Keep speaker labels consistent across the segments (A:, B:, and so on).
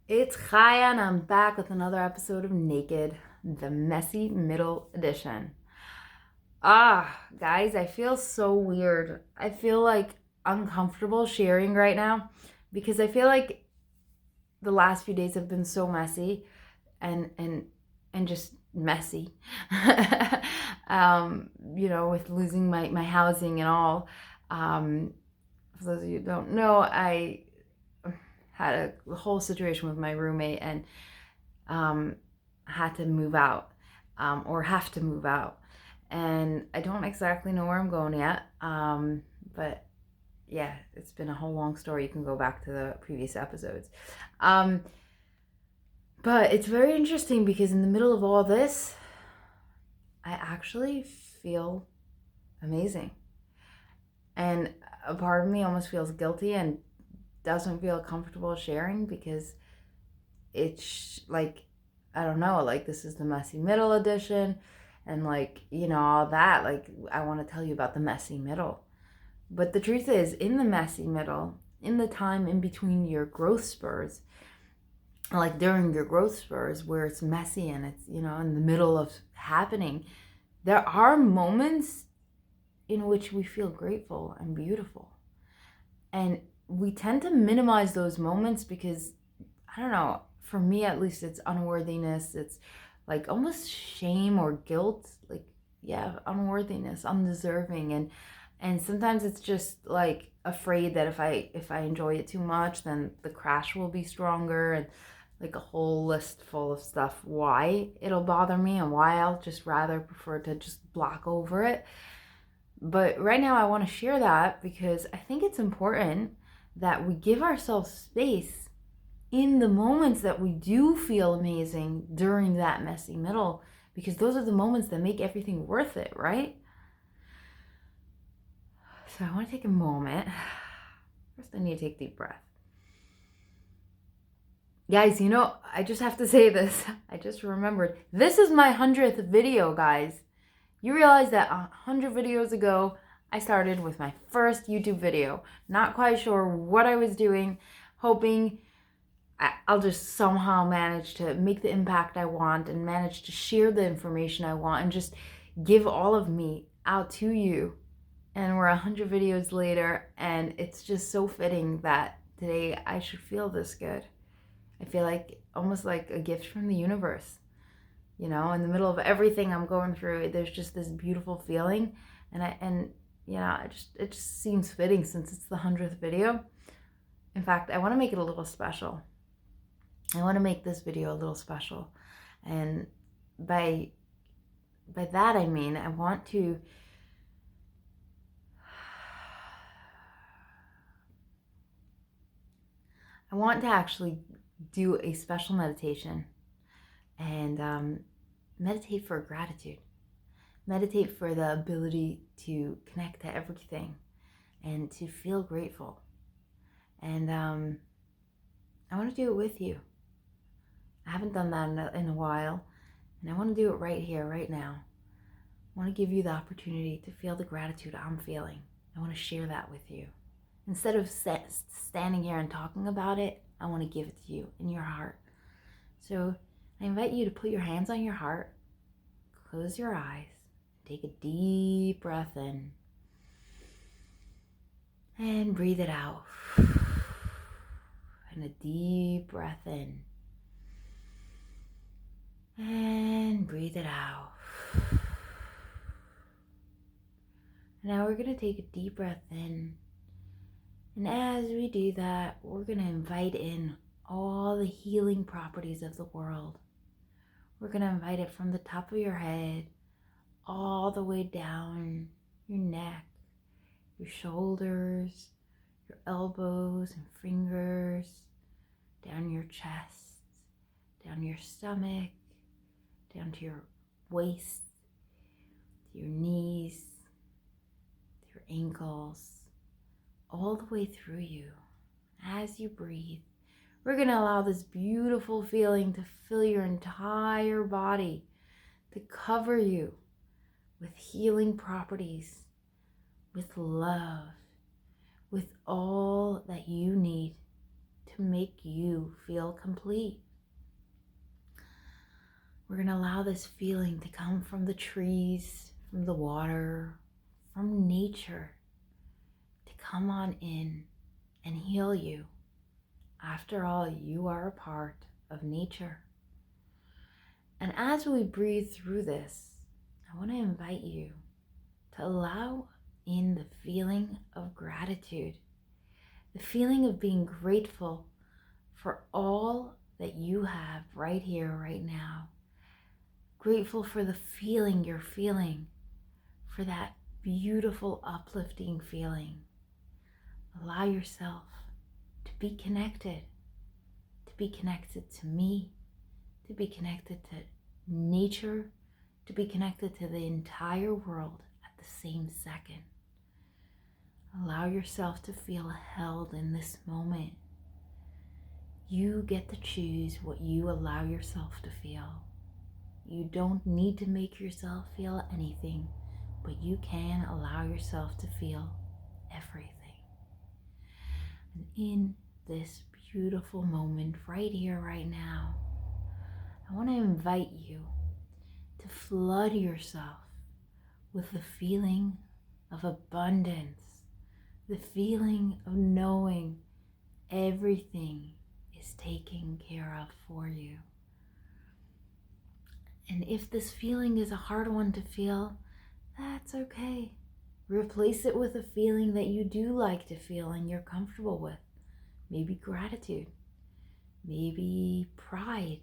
A: It's Chaya, and I'm back with another episode of Naked, the Messy Middle Edition. Guys, I feel so weird. I feel like uncomfortable sharing right now because I feel like the last few days have been so messy and just messy. With losing my housing and all. For those of you who don't know, I had a whole situation with my roommate and um, had to move out or have to move out. And I don't exactly know where I'm going yet. But yeah, it's been a whole long story. You can go back to the previous episodes. Um, but it's very interesting because in the middle of all this, I actually feel amazing. And a part of me almost feels guilty and doesn't feel comfortable sharing because it's like, I don't know, like this is the messy middle edition and like, all that. Like, I want to tell you about the messy middle. But the truth is, in the messy middle, in the time in between your growth spurs, like during your growth spurs where it's messy and it's, in the middle of happening, there are moments in which we feel grateful and beautiful. And we tend to minimize those moments because, I don't know, for me at least, it's unworthiness. It's like almost shame or guilt. Like, yeah, unworthiness, undeserving. And sometimes it's just like afraid that if I enjoy it too much, then the crash will be stronger, and like a whole list full of stuff why it'll bother me and why I'll just rather prefer to just block over it. But right now I want to share that because I think it's important that we give ourselves space in the moments that we do feel amazing during that messy middle, because those are the moments that make everything worth it, right? So I want to take a moment. First, I need to take a deep breath. Guys, I just have to say this. I just remembered. This is my 100th video, guys. You realize that 100 videos ago, I started with my first YouTube video. Not quite sure what I was doing, hoping I'll just somehow manage to make the impact I want and manage to share the information I want and just give all of me out to you. And we're 100 videos later, and it's just so fitting that today I should feel this good. I feel like almost like a gift from the universe. In the middle of everything I'm going through, there's just this beautiful feeling, it just seems fitting since it's the 100th video. In fact, I want to make it a little special. I want to make this video a little special. And by that I mean I want to actually do a special meditation and meditate for gratitude. Meditate for the ability to connect to everything and to feel grateful. And I want to do it with you. I haven't done that in a while, and I want to do it right here, right now. I want to give you the opportunity to feel the gratitude I'm feeling. I want to share that with you. Instead of standing here and talking about it, I want to give it to you in your heart. So I invite you to put your hands on your heart, close your eyes, take a deep breath in, and breathe it out. And a deep breath in, and breathe it out. Now we're going to take a deep breath in. And as we do that, we're going to invite in all the healing properties of the world. We're going to invite it from the top of your head all the way down your neck, your shoulders, your elbows and fingers, down your chest, down your stomach, down to your waist, to your knees, to your ankles, all the way through you. As you breathe, we're going to allow this beautiful feeling to fill your entire body, to cover you with healing properties, with love, with all that you need to to make you feel complete. We're going to allow this feeling to come from the trees, from the water, from nature, to come on in and heal you. After all, you are a part of nature. And as we breathe through this, I want to invite you to allow in the feeling of gratitude, the feeling of being grateful for all that you have right here, right now. Grateful for the feeling you're feeling, for that beautiful, uplifting feeling. Allow yourself to be connected to me, to be connected to nature, to be connected to the entire world at the same second. Allow yourself to feel held in this moment. You get to choose what you allow yourself to feel. You don't need to make yourself feel anything, but you can allow yourself to feel everything. And in this beautiful moment right here, right now, I want to invite you to flood yourself with the feeling of abundance, the feeling of knowing everything is taken care of for you. And if this feeling is a hard one to feel, that's okay. Replace it with a feeling that you do like to feel and you're comfortable with. Maybe gratitude, maybe pride,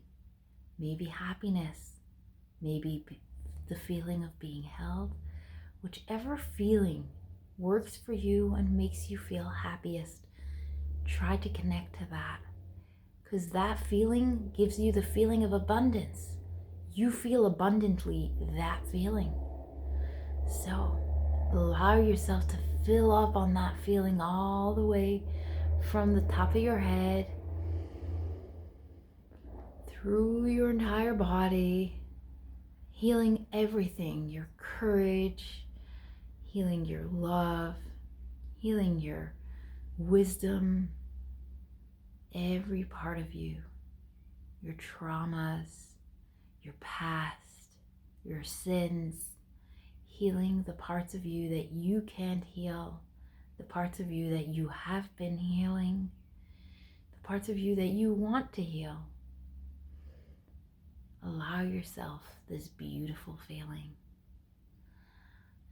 A: maybe happiness, maybe the feeling of being held. Whichever feeling works for you and makes you feel happiest, try to connect to that, because that feeling gives you the feeling of abundance. You feel abundantly that feeling. So allow yourself to fill up on that feeling all the way from the top of your head, through your entire body, healing everything, your courage, healing your love, healing your wisdom, every part of you, your traumas, your past, your sins, healing the parts of you that you can't heal, the parts of you that you have been healing, the parts of you that you want to heal. Allow yourself this beautiful feeling.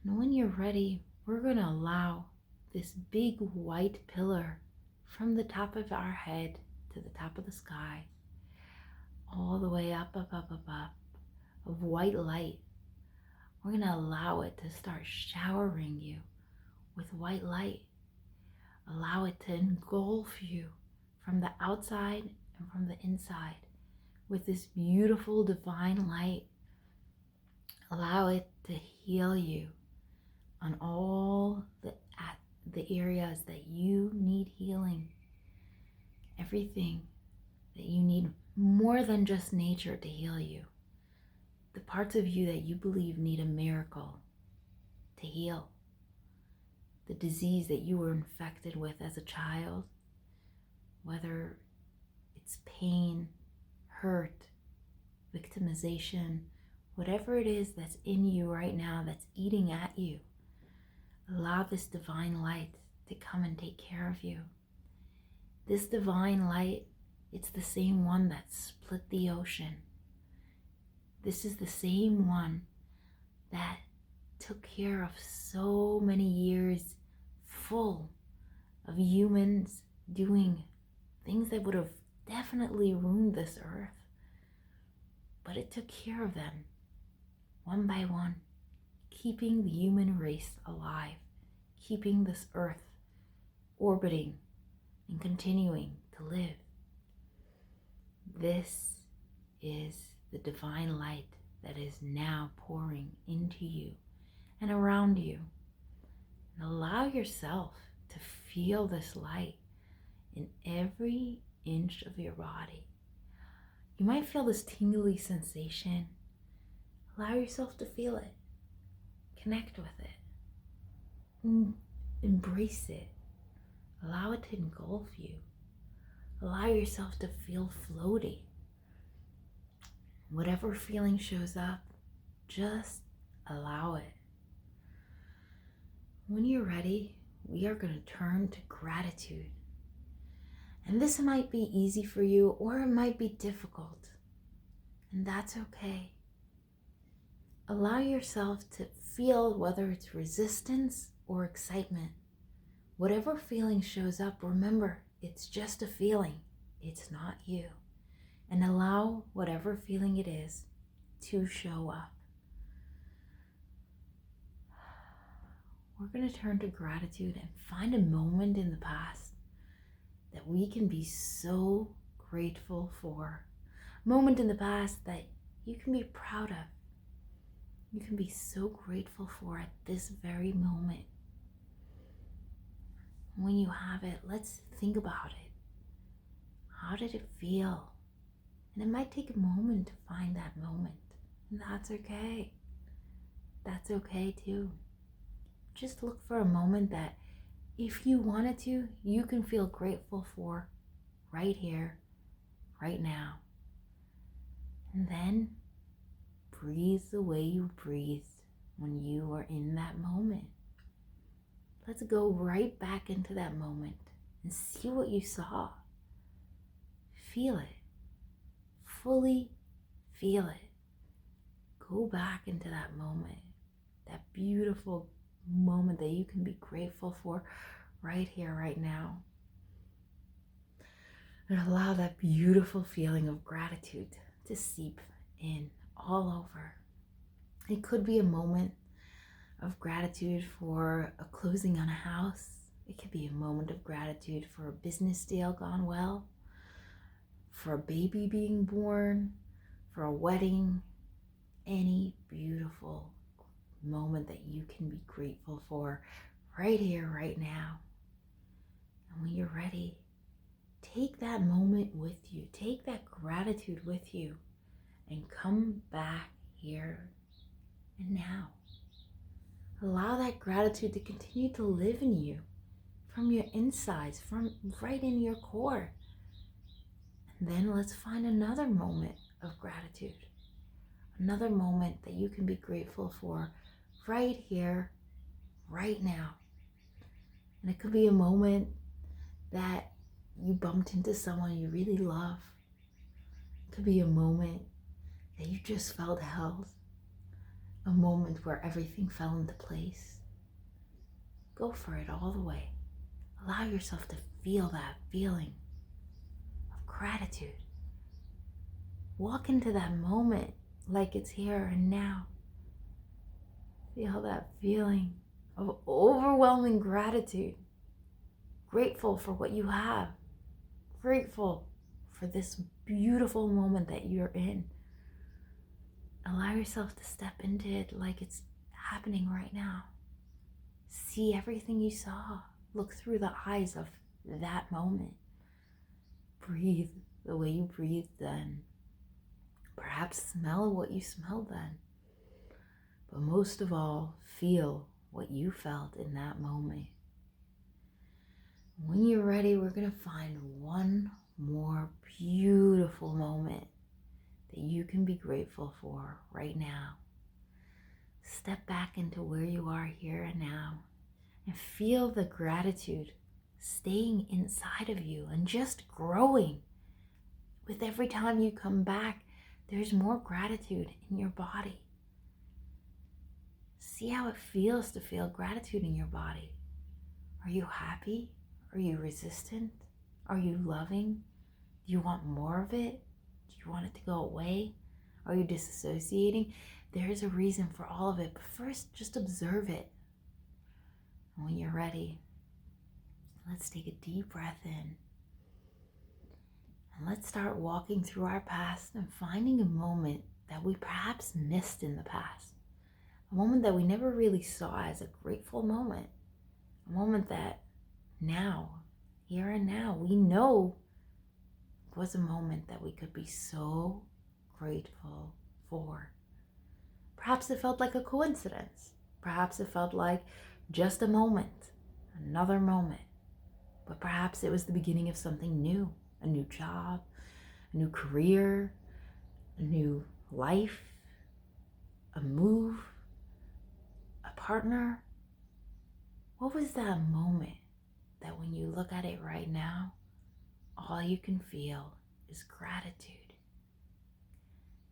A: And when you're ready, we're going to allow this big white pillar from the top of our head to the top of the sky, all the way up, of white light. We're going to allow it to start showering you with white light. Allow it to engulf you from the outside and from the inside with this beautiful divine light. Allow it to heal you on all the areas that you need healing. Everything that you need, more than just nature to heal you. The parts of you that you believe need a miracle to heal. The disease that you were infected with as a child, whether it's pain, hurt, victimization, whatever it is that's in you right now that's eating at you, allow this divine light to come and take care of you. This divine light, it's the same one that split the ocean. This is the same one that took care of so many years full of humans doing things that would have definitely ruined this earth. But it took care of them one by one, keeping the human race alive, keeping this earth orbiting and continuing to live. This is the divine light that is now pouring into you and around you. And allow yourself to feel this light in every inch of your body. You might feel this tingly sensation. Allow yourself to feel it. Connect with it. Embrace it. Allow it to engulf you. Allow yourself to feel floaty. Whatever feeling shows up, just allow it. When you're ready, we are going to turn to gratitude. And this might be easy for you, or it might be difficult. And that's okay. Allow yourself to feel whether it's resistance or excitement. Whatever feeling shows up, remember, it's just a feeling. It's not you. And allow whatever feeling it is to show up. We're going to turn to gratitude and find a moment in the past that we can be so grateful for. A moment in the past that you can be proud of. You can be so grateful for at this very moment. When you have it, let's think about it. How did it feel? And it might take a moment to find that moment. And that's okay. That's okay too. Just look for a moment that, if you wanted to, you can feel grateful for right here, right now. And then breathe the way you breathed when you were in that moment. Let's go right back into that moment and see what you saw. Feel it. Fully feel it. Go back into that moment, that beautiful moment that you can be grateful for right here, right now. And allow that beautiful feeling of gratitude to seep in all over. It could be a moment of gratitude for a closing on a house. It could be a moment of gratitude for a business deal gone well, for a baby being born, for a wedding, any beautiful moment that you can be grateful for right here, right now. And when you're ready, take that moment with you. Take that gratitude with you and come back here and now. Allow that gratitude to continue to live in you from your insides, from right in your core. And then let's find another moment of gratitude. Another moment that you can be grateful for right here, right now. And it could be a moment that you bumped into someone you really love. It could be a moment that you just felt held. A moment where everything fell into place. Go for it all the way. Allow yourself to feel that feeling of gratitude. Walk into that moment like it's here and now. Feel that feeling of overwhelming gratitude. Grateful for what you have. Grateful for this beautiful moment that you're in. Allow yourself to step into it like it's happening right now. See everything you saw. Look through the eyes of that moment. Breathe the way you breathed then. Perhaps smell what you smelled then. But most of all, feel what you felt in that moment. When you're ready, we're going to find one more beautiful moment that you can be grateful for right now. Step back into where you are here and now and feel the gratitude staying inside of you and just growing. With every time you come back, there's more gratitude in your body. See how it feels to feel gratitude in your body. Are you happy? Are you resistant? Are you loving? Do you want more of it? Do you want it to go away? Are you disassociating? There's a reason for all of it, but first just observe it. And when you're ready, let's take a deep breath in. And let's start walking through our past and finding a moment that we perhaps missed in the past. A moment that we never really saw as a grateful moment. A moment that now, here and now, we know was a moment that we could be so grateful for. Perhaps it felt like a coincidence. Perhaps it felt like just a moment, another moment. But perhaps it was the beginning of something new, a new job, a new career, a new life, a move, a partner? What was that moment that when you look at it right now, all you can feel is gratitude?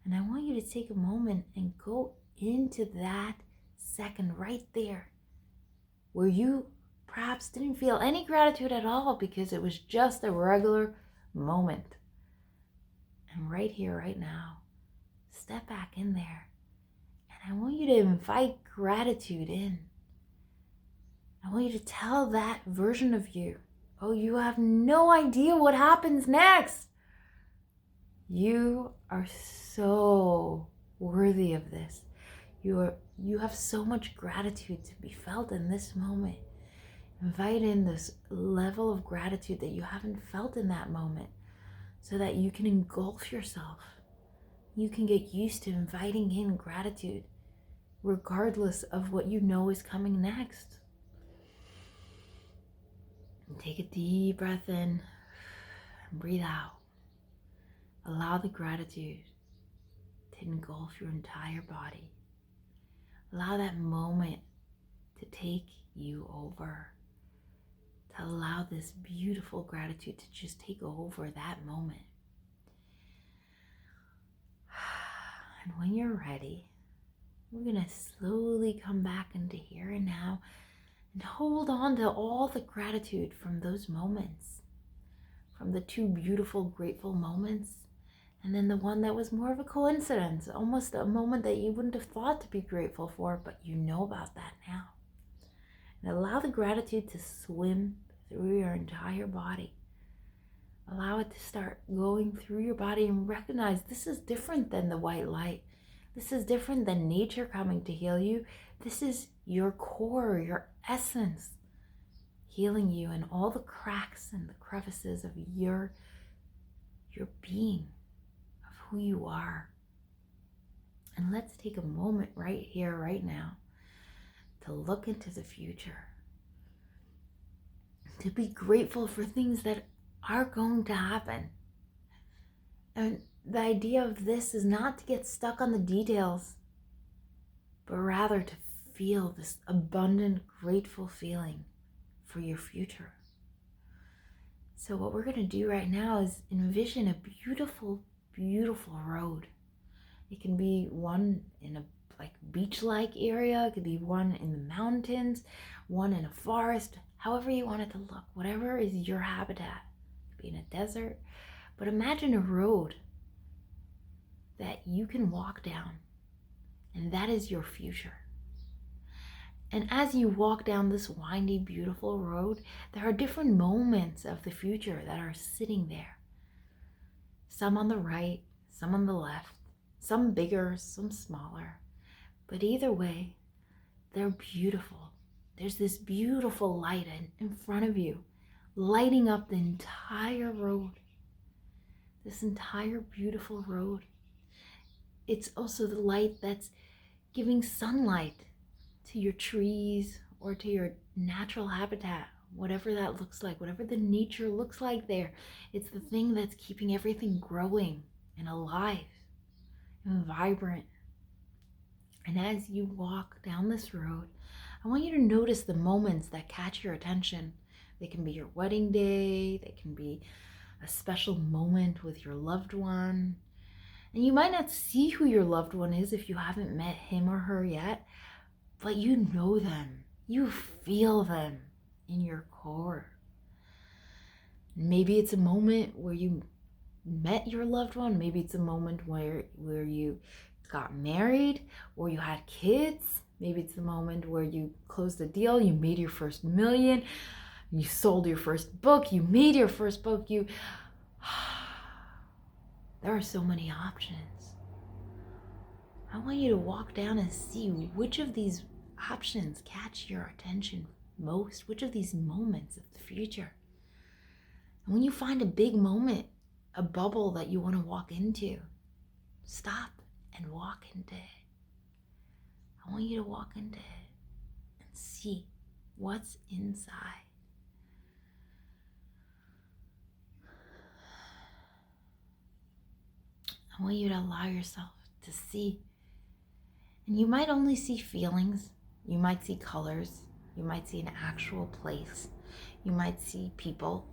A: And I want you to take a moment and go into that second right there where you perhaps didn't feel any gratitude at all because it was just a regular moment. And right here, right now, step back in there. And I want you to invite gratitude in. I want you to tell that version of you, oh, you have no idea what happens next. You are so worthy of this. You have so much gratitude to be felt in this moment. Invite in this level of gratitude that you haven't felt in that moment so that you can engulf yourself. You can get used to inviting in gratitude regardless of what you know is coming next. And take a deep breath in and breathe out. Allow the gratitude to engulf your entire body. Allow that moment to take you over. To allow this beautiful gratitude to just take over that moment. And when you're ready, we're going to slowly come back into here and now and hold on to all the gratitude from those moments, from the two beautiful, grateful moments, and then the one that was more of a coincidence, almost a moment that you wouldn't have thought to be grateful for, but you know about that now. And allow the gratitude to swim through your entire body. Allow it to start going through your body and recognize this is different than the white light. This is different than nature coming to heal you. This is your core, your essence, healing you in all the cracks and the crevices of your being, of who you are. And let's take a moment right here, right now, to look into the future. To be grateful for things that are going to happen. And the idea of this is not to get stuck on the details, but rather to feel this abundant, grateful feeling for your future. So what we're going to do right now is envision a beautiful, beautiful road. It can be one in a beach-like area. It could be one in the mountains, one in a forest, however you want it to look, whatever is your habitat. It could be in a desert. But imagine a road that you can walk down, and that is your future. And as you walk down this windy, beautiful road, there are different moments of the future that are sitting there. Some on the right, some on the left, some bigger, some smaller. But either way, they're beautiful. There's this beautiful light in front of you, lighting up the entire road. This entire beautiful road. It's also the light that's giving sunlight to your trees or to your natural habitat, whatever that looks like, whatever the nature looks like there. It's the thing that's keeping everything growing and alive and vibrant. And as you walk down this road, I want you to notice the moments that catch your attention. They can be your wedding day, they can be a special moment with your loved one. And you might not see who your loved one is if you haven't met him or her yet, but you know them. You feel them in your core. Maybe it's a moment where you met your loved one. Maybe it's a moment where you got married or you had kids. Maybe it's the moment where you closed a deal, you made your first million, you sold your first book, you made your first book, there are so many options. I want you to walk down and see which of these options catch your attention most, which of these moments of the future. And when you find a big moment, a bubble that you want to walk into, stop and walk into it. I want you to walk into it and see what's inside. I want you to allow yourself to see. And you might only see feelings. You might see colors. You might see an actual place. You might see people.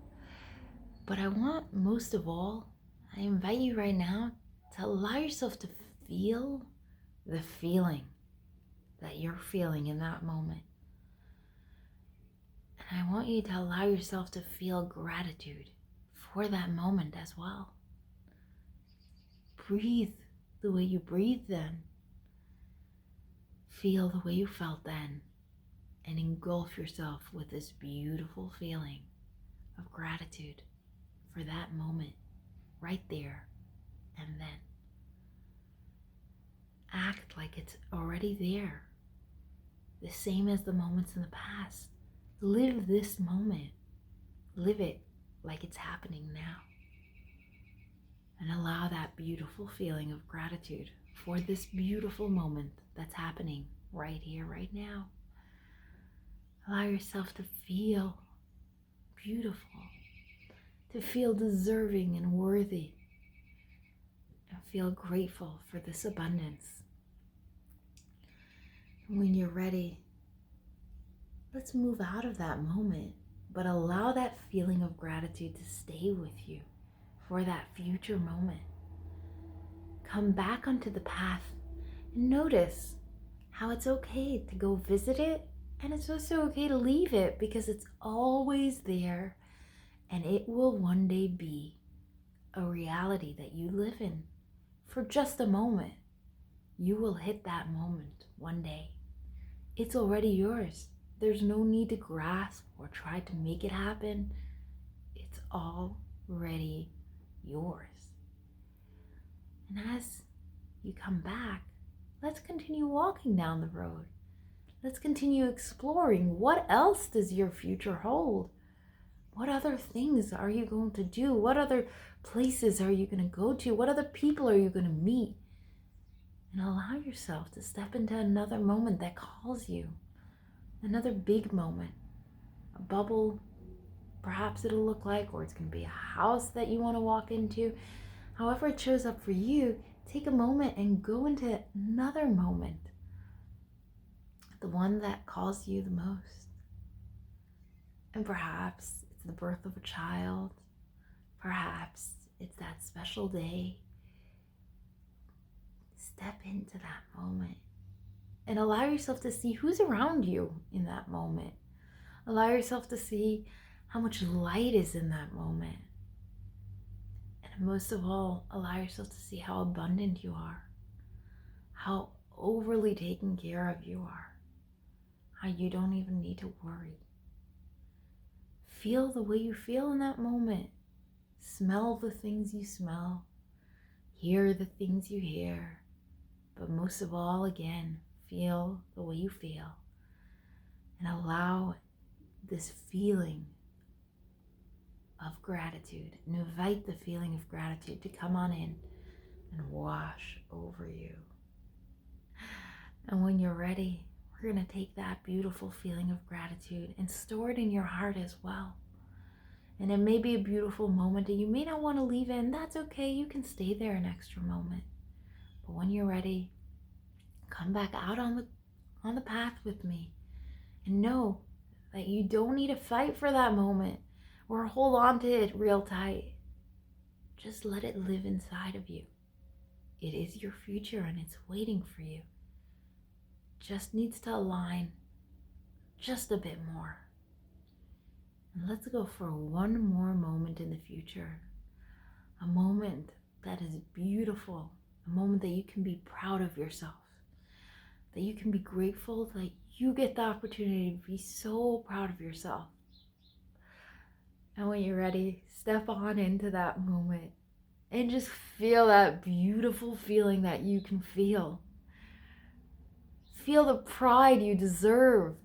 A: But I want, most of all, I invite you right now to allow yourself to feel the feeling that you're feeling in that moment. And I want you to allow yourself to feel gratitude for that moment as well. Breathe the way you breathe then. Feel the way you felt then. And engulf yourself with this beautiful feeling of gratitude for that moment right there and then. Act like it's already there, the same as the moments in the past. Live this moment. Live it like it's happening now. And allow that beautiful feeling of gratitude for this beautiful moment that's happening right here, right now. Allow yourself to feel beautiful, to feel deserving and worthy, and feel grateful for this abundance. And when you're ready, let's move out of that moment, but allow that feeling of gratitude to stay with you for that future moment. Come back onto the path and notice how it's okay to go visit it, and it's also okay to leave it, because it's always there, and it will one day be a reality that you live in for just a moment. You will hit that moment one day. It's already yours. There's no need to grasp or try to make it happen. It's already yours. And as you come back, let's continue walking down the road. Let's continue exploring. What else does your future hold? What other things are you going to do? What other places are you going to go to? What other people are you going to meet? And allow yourself to step into another moment that calls you. Another big moment. A bubble, perhaps it'll look like, or it's going to be a house that you want to walk into. However it shows up for you, take a moment and go into another moment. The one that calls you the most. And perhaps it's the birth of a child. Perhaps it's that special day. Step into that moment and allow yourself to see who's around you in that moment. Allow yourself to see how much light is in that moment. And most of all, allow yourself to see how abundant you are, how overly taken care of you are, how you don't even need to worry. Feel the way you feel in that moment. Smell the things you smell. Hear the things you hear. But most of all, again, feel the way you feel. And allow this feeling of gratitude, and invite the feeling of gratitude to come on in and wash over you. And when you're ready, we're going to take that beautiful feeling of gratitude and store it in your heart as well. And it may be a beautiful moment and you may not want to leave it, and that's okay. You can stay there an extra moment. But when you're ready, come back out on the path with me, and know that you don't need to fight for that moment or hold on to it real tight. Just let it live inside of you. It is your future and it's waiting for you. Just needs to align just a bit more. And let's go for one more moment in the future. A moment that is beautiful. A moment that you can be proud of yourself. That you can be grateful that you get the opportunity to be so proud of yourself. And when you're ready, step on into that moment and just feel that beautiful feeling that you can feel. Feel the pride you deserve.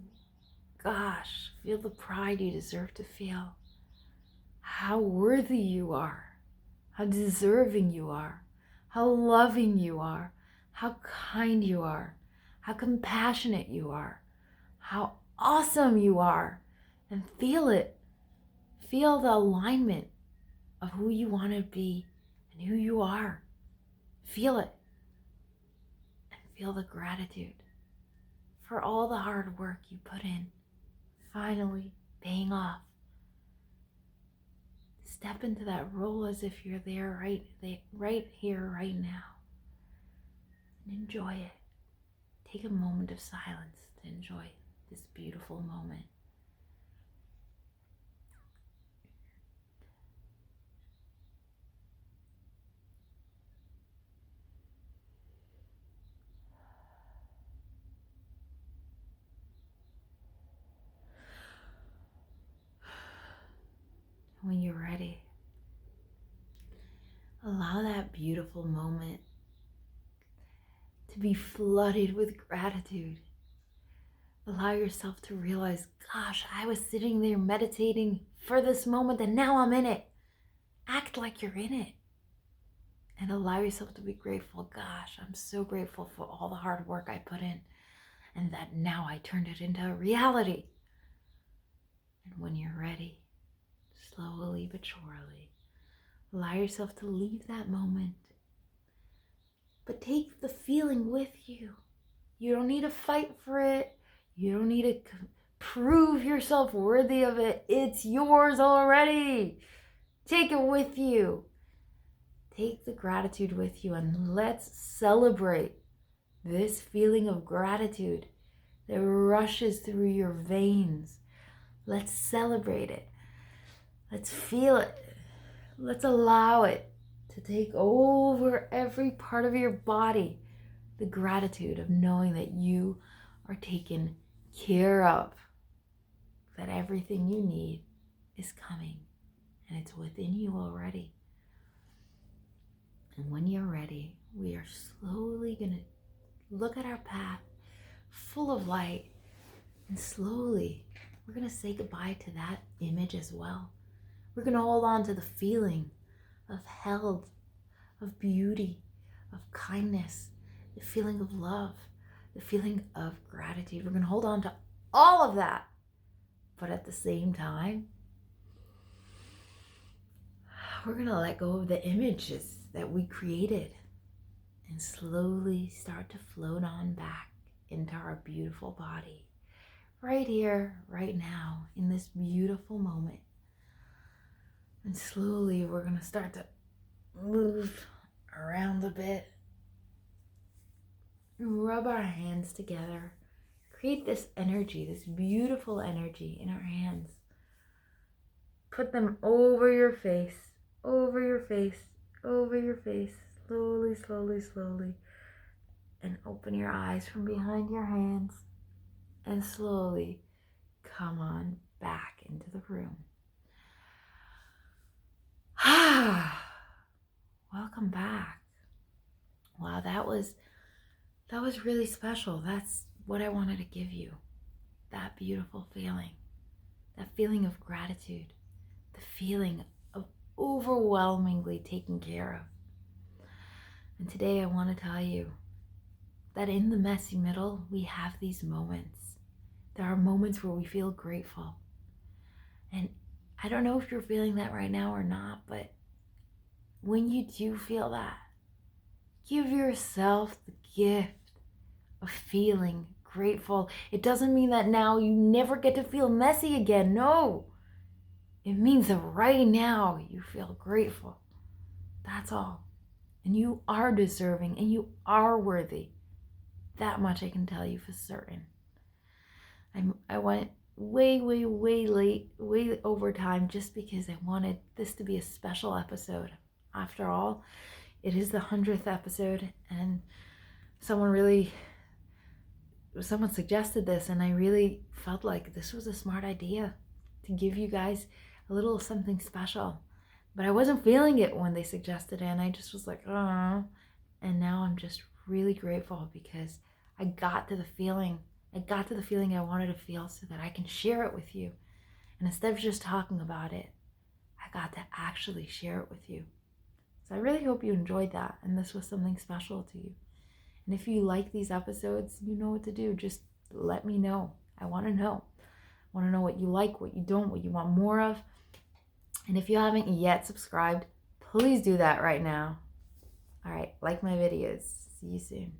A: Gosh, feel the pride you deserve to feel. How worthy you are. How deserving you are. How loving you are. How kind you are. How compassionate you are. How awesome you are. And feel it. Feel the alignment of who you want to be and who you are. feel it and feel the gratitude for all the hard work you put in, finally paying off. Step into that role as if you're there right here, right now, and enjoy it. Take a moment of silence to enjoy this beautiful moment. When you're ready, allow that beautiful moment to be flooded with gratitude. Allow yourself to realize, gosh, I was sitting there meditating for this moment and now I'm in it. Act like you're in it. And allow yourself to be grateful. Gosh, I'm so grateful for all the hard work I put in and that now I turned it into a reality. And when you're ready, slowly but surely, allow yourself to leave that moment. But take the feeling with you. You don't need to fight for it. You don't need to prove yourself worthy of it. It's yours already. Take it with you. Take the gratitude with you and let's celebrate this feeling of gratitude that rushes through your veins. Let's celebrate it. Let's feel it. Let's allow it to take over every part of your body. The gratitude of knowing that you are taken care of, that everything you need is coming and it's within you already. And when you're ready, we are slowly going to look at our path full of light, and slowly we're going to say goodbye to that image as well. We're going to hold on to the feeling of health, of beauty, of kindness, the feeling of love, the feeling of gratitude. We're going to hold on to all of that. But at the same time, we're going to let go of the images that we created and slowly start to float on back into our beautiful body. Right here, right now, in this beautiful moment. And slowly we're going to start to move around a bit. Rub our hands together. Create this energy, this beautiful energy in our hands. Put them over your face, over your face, over your face. Slowly, slowly, slowly. And open your eyes from behind your hands. And slowly come on back into the room. Welcome back. Wow, that was really special. That's what I wanted to give you. That beautiful feeling. That feeling of gratitude. The feeling of overwhelmingly taken care of. And today I want to tell you that in the messy middle, we have these moments. There are moments where we feel grateful. And I don't know if you're feeling that right now or not, but when you do feel that, give yourself the gift of feeling grateful. It doesn't mean that now you never get to feel messy again. No. It means that right now you feel grateful. That's all. And you are deserving and you are worthy. That much I can tell you for certain. I went way late, way over time just because I wanted this to be a special episode. After all, it is the 100th episode and someone suggested this and I really felt like this was a smart idea to give you guys a little something special. But I wasn't feeling it when they suggested it and I just was like, oh. And now I'm just really grateful because I got to the feeling I wanted to feel so that I can share it with you. And instead of just talking about it, I got to actually share it with you. So I really hope you enjoyed that and this was something special to you. And if you like these episodes, you know what to do. Just let me know. I want to know. I want to know what you like, what you don't, what you want more of. And if you haven't yet subscribed, please do that right now. All right, like my videos. See you soon.